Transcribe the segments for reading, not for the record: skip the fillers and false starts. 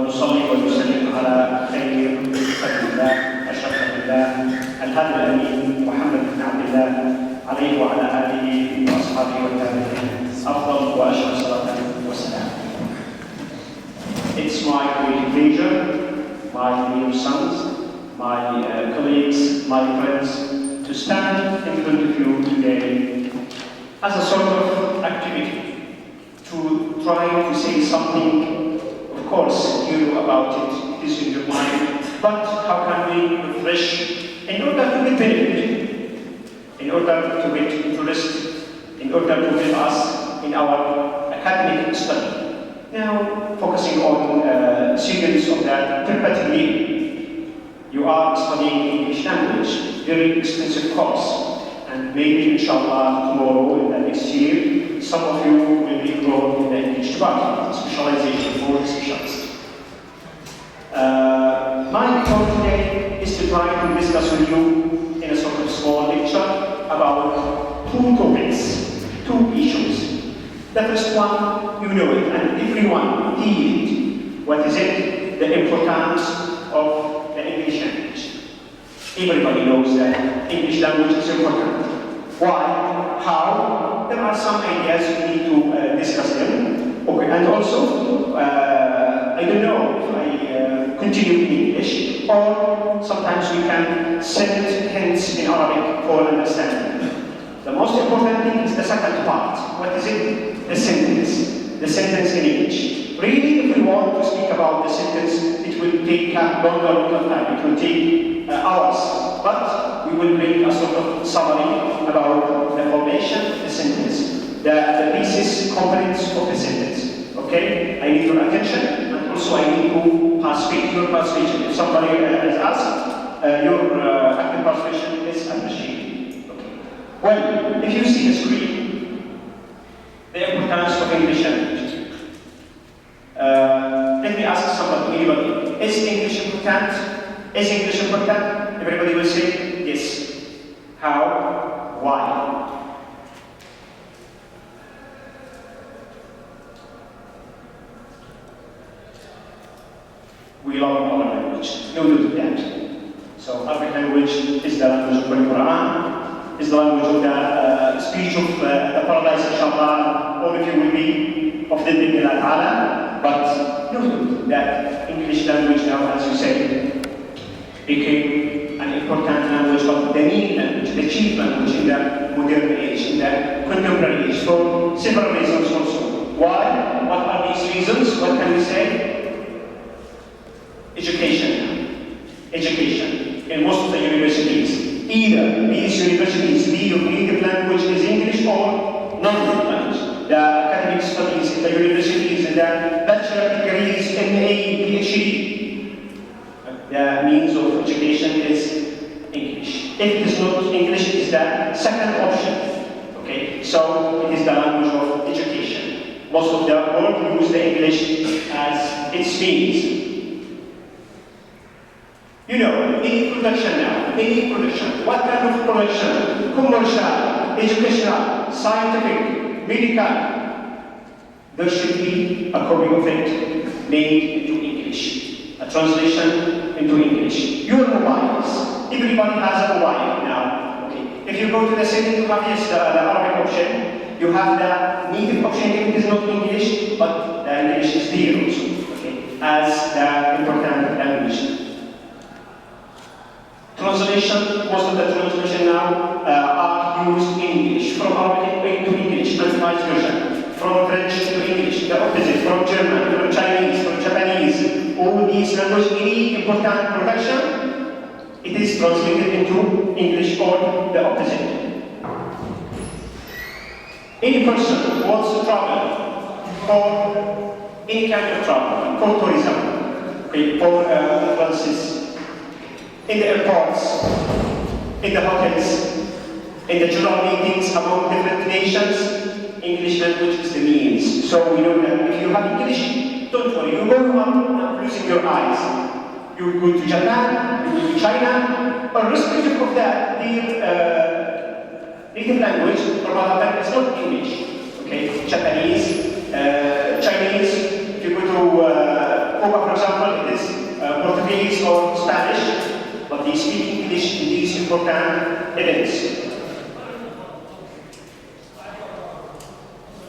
ونصلي ونسلم على خير خلق الله أشرف خلق الله الهادي الأمين محمد بن عبد الله عليه وعلى آله وأصحابه والتابعين أفضل وأشرف صلاة وسلام. It's my great pleasure, my dear sons, my colleagues, my friends, to stand in front of you today as a sort of activity to try to say something. Of course, you know about it, it is in your mind, but how can we refresh in order to be benefited, in order to get interest, in order to help us in our academic study. Now, focusing on students of the preparatory year, you are studying English language, very expensive course, and maybe, inshallah, tomorrow in the next year, some of you will be enrolled in the English department, specialization for specialists. My goal today is to try to discuss with you in a sort of small lecture about two topics, two issues. The first one, you know it, and everyone hears it. What is it? The importance of the English language. Everybody knows that English language is important. Why? How? There are some ideas we need to discuss them. Okay, and also, I don't know if I continue in English, or sometimes we can send hints in Arabic for understanding. The most important thing is the second part. What is it? The sentence. The sentence in English. Really, if we want to speak about the sentence, it will take a longer time. It will take hours. But we will bring a sort of summary about the formation of the sentence, the basis components of the sentence. Okay? I need your attention, and also I need to participate, your participation. If somebody has asked, your active participation is appreciated. Well, if you see the screen, the importance of English language. Let me ask somebody, anybody, is English important? Is English important? Everybody will say yes. How? Why? We love our language. No doubt of that. So Arabic language is the language of the Quran. Is the language of the speech of the paradise, inshallah. All of you will be of the Bidnillah Ta'ala. But know that English language now, as you say, became an important language, but the main language, the chief language in the modern age, in the contemporary age, for several reasons also. Why? What are these reasons? What can we say? Education. Education. In most of the universities. Either these universities, your native language is English or non-native language. The academic studies in the universities and the bachelor degrees, MA, PhD, the means of education is English. If it is not English, it is the second option. Okay, so it is the language of education. Most of the world use the English as its means. You know, any production now, any production, what kind of production? Commercial, educational, scientific, medical. There should be a copy of it made into English, a translation into English. Your mobiles, everybody has a mobile now. Okay. If you go to the setting, you have yes, the Arabic option, you have the native option. If it is not English, but the English is there also, okay, as the important language. Translation, most of the translation now are used in English, from Arabic to English, and vice versa. From French to English, the opposite, from German, from Chinese, from Japanese. All these languages, any important production, it is translated into English or the opposite. Any person who wants to travel for any kind of travel, for tourism, okay, for conferences, in the airports, in the hotels, in the general meetings among different nations, English language is the means. So we know that if you have English, don't worry, you go on losing your eyes. You will go to Japan, you will go to China, irrespective of that, their native language or mother tongue is not English. Okay, Japanese, Chinese, if you go to Cuba, for example, important events.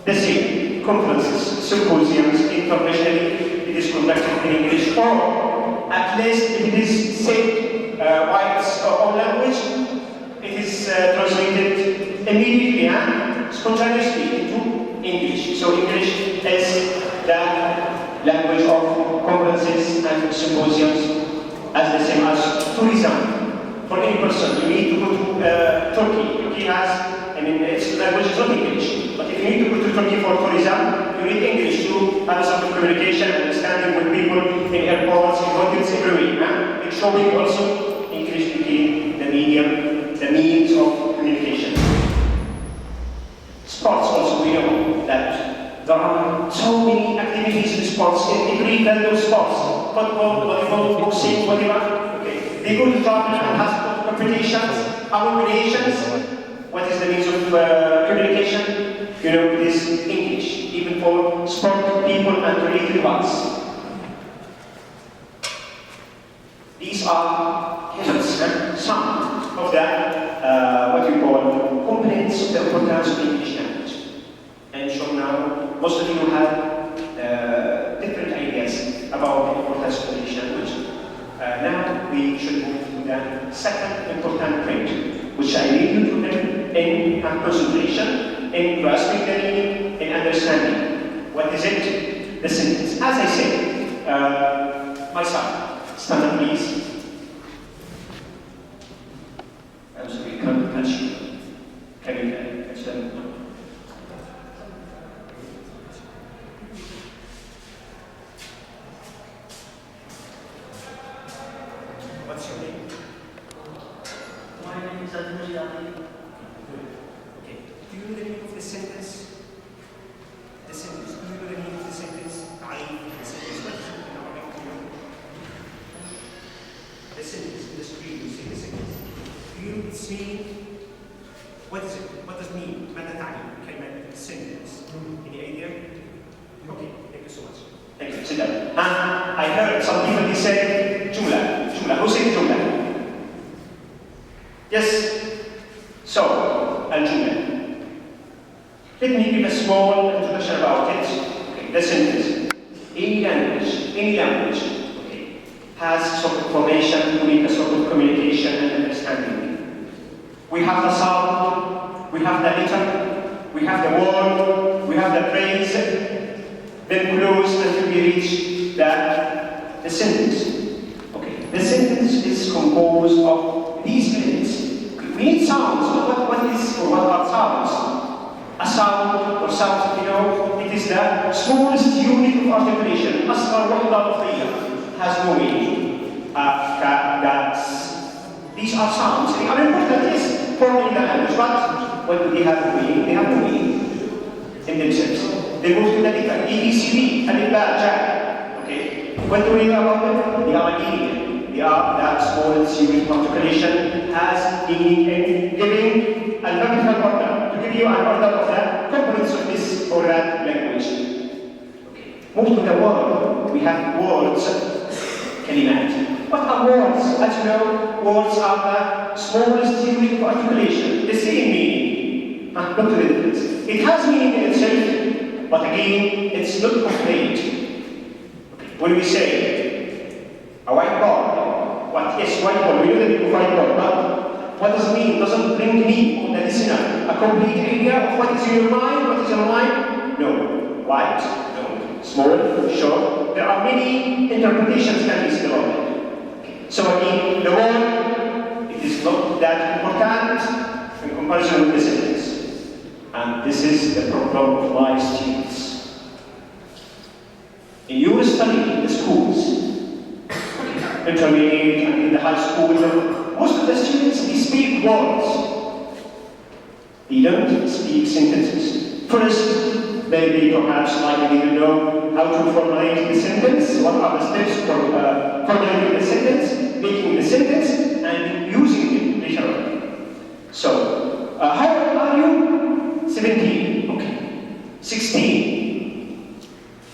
The same, conferences, symposiums, internationally, it is conducted in English, or at least if it is said by its own language, it is translated immediately and spontaneously into English. So English is the language of conferences and symposiums, as the same as tourism. For any person, you need to go to Turkey. Turkey has, its language is not English. But if you need to go to Turkey for tourism, you need English to have some communication, understanding with people in airports, in hotels, everywhere. It's showing also English became the medium, the means of communication. Sports also, we know that there are so many activities in sports, in every kind of sports, football, volleyball, boxing, whatever. Okay. They go to travel and have competitions, abominations. What is the means of communication? You know, it is English, even for sport people and related ones. These are some of the, what you call, components of the importance of English language. And so now, most of you have different ideas about the importance of English language. Now we should move to the second important point, which I need you to learn in concentration, in grasping the meaning, in understanding. What is it? The sentence. As I said, my son, stand up please. I'm sorry, can't touch you. Can you catch them? What's your name? My name is Adil. Okay. Do you know the meaning of the sentence? The sentence. Do you know the meaning of the sentence? The sentence. What is it in Arabic? The sentence. In the screen, you see the sentence. Do you know its meaning? What is it? What does it mean? ماذا تعني كلمة sentence? Any idea? Okay. Thank you so much. Thank you. Sit down. I heard some people they said جملة. جملة. Who said جملة? Yes. So, الجملة. Let me give a small introduction about it. Okay. The sentence. Any language, okay, has sort of formation to make a sort of communication and understanding. We have the sound, we have the letter, we have the word, we have the phrase, then close until we reach the sentence. Okay. The sentence is composed of these elements. Okay. We need sounds. What is or what are sounds? A sound or sounds, you know, it is the smallest unit of articulation. أصغر وحدة لفظية has no meaning. These are sounds. They are important, yes, forming the language, but what do they have no meaning? They have no meaning in themselves. They move to the letter A, B, C, D, alif, ba, ja. Okay. What do we know about them? They are meaning. They are that smallest unit of articulation has meaning in giving a logical order. Give you an order of the components of this or that language. Okay. Move to the word. We have words, kalimat. What are words? As you know, words are the smallest unit of articulation. The same meaning. Look to the difference. It has meaning in itself, but again, it's not complete. Okay. When we say a whiteboard, what is whiteboard? We know that you whiteboard, but what does it mean? Doesn't bring me or the listener a complete idea of what is in your mind, what is in your mind? No. White? No. Small? Short? There are many interpretations can be still on it. Okay. So again, the word, it is not that important in comparison with the sentence. And this is the problem of my students. In your study in the schools, intermediate and in the high school, most of the students, they speak words. They don't speak sentences. First, maybe perhaps like they don't know how to formulate the sentence, what are the steps for formulating the sentence, making the sentence, and using it literally. So, how old are you? 17. Okay. 16.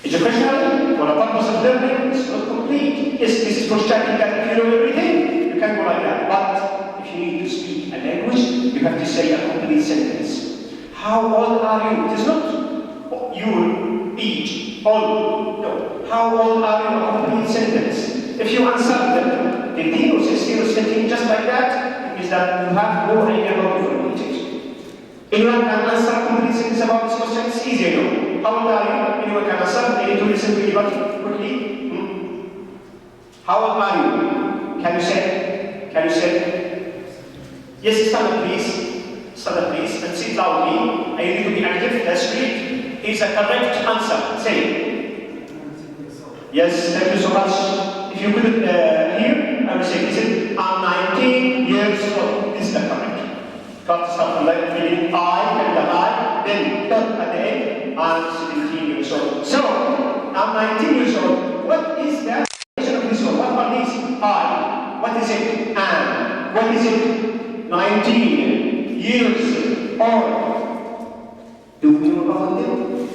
Educational, for the purpose of learning, it's not complete. Yes, this is for checking that if you know everything, you can go like that. But if you need to speak a language, you have to say a complete sentence. How old are you? It is not your age, old. No. How old are you? A complete sentence. If you answer them 15 or 16 or 17 just like that, it means that you have no idea how to formulate it. Anyone can answer a complete sentence about this question? It's easy, no? How old are you? Anyone can answer? They need to listen to you quickly. How old are you? Can you say? Can you say? Yes, stand up please. Stand up please and sit loudly. I need to be active. That's great. Here's a correct answer. Say. Yes, thank you so much. If you couldn't hear, I will say, listen, I'm 19 years old. This is the correct. Got to start like feeling I, then dot at the end, I'm 17 years old. So, I'm 19 years old. What is that? What are these? I. What is it? Am. What is it? 19 years old. Do you know about them?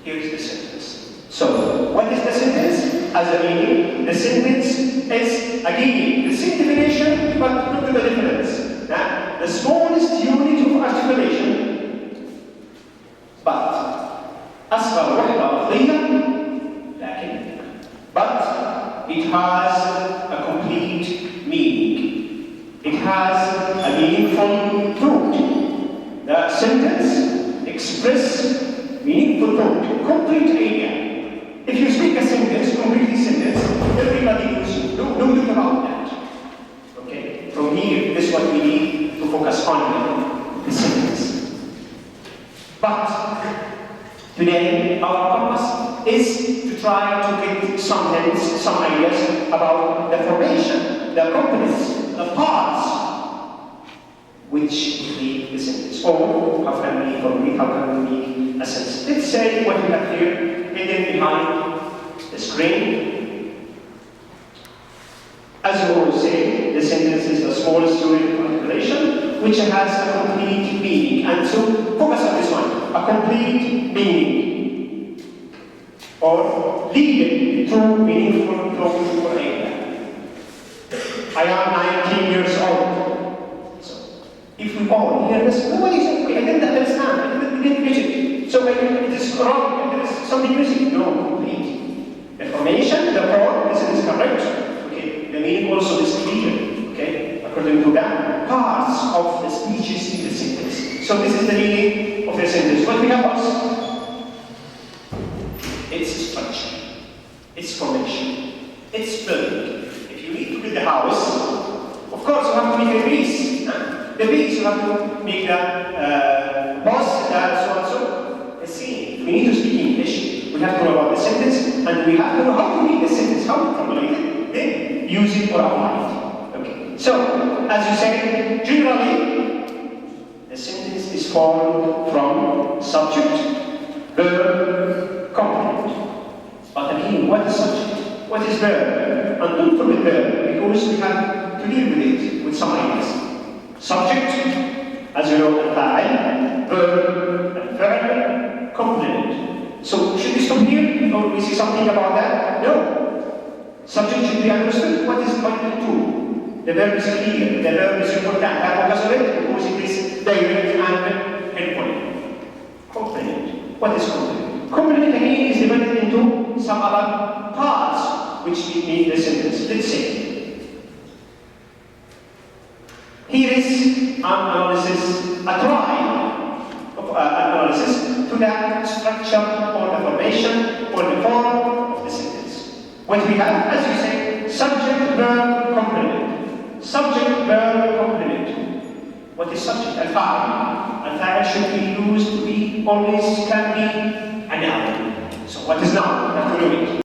Here's the sentence. So, what is the sentence? As a meaning, the sentence is again the same definition, but look at the difference. The smallest unit of articulation, but أصغر وحدة لفظية لكن but it has a complete meaning. It has a meaningful thought. The sentence expresses meaningful thought, complete idea. If you speak a sentence, complete sentence, everybody knows. Don't think about that. Okay? From here, this is what we need to focus on, the sentence. But today, our purpose is to try to get some hints, some ideas about the formation, the components, the parts which make the sentence. Or how can we formulate, how can we make a sentence? Let's say what we have here hidden behind the screen. As you always say, the sentence is the smallest unit of articulation, which has a complete meaning. And so, focus on this one, a complete meaning. Or leading to meaningful thought or idea. I am 19 years old. So, if we all hear this, nobody says, okay, I didn't understand, I didn't get it. So it is wrong, there is something missing. No, complete. The formation, the form, this is correct. Okay, the meaning also is clear. Okay, according to that, parts of the speeches in the sentence. So this is the meaning of the sentence. What we have also, it's structure, it's formation, it's building. If you need to build a house, of course you have to make a base. The base you have to make the boss, so and so. See, we need to speak English. We have to know about the sentence, and we have to know how to make the sentence, how to formulate it, then use it or apply it. Okay. So, as you said, generally, the sentence is formed from subject, verb, complement. But again, what is subject? What is verb? And don't forget verb, because we have to deal with it with some ideas. Subject, as you know, الفاعل, verb, الفعل, complement. So, should we stop here? Or we see something about that? No. Subject should be understood. What is point 2? The verb is clear. The verb is important. Focus on it because it is direct and helpful. Complement. What is complement? Complement again is divided into some other parts which make the sentence. Let's say. Here is an analysis, a try of analysis to the structure or the formation or the form of the sentence. What we have, as you say, subject, verb, complement. Subject, verb, complement. What is subject? Al-fa'il. Al-fa'il should be used to be, always can be, a noun. So what is noun? We have to know it.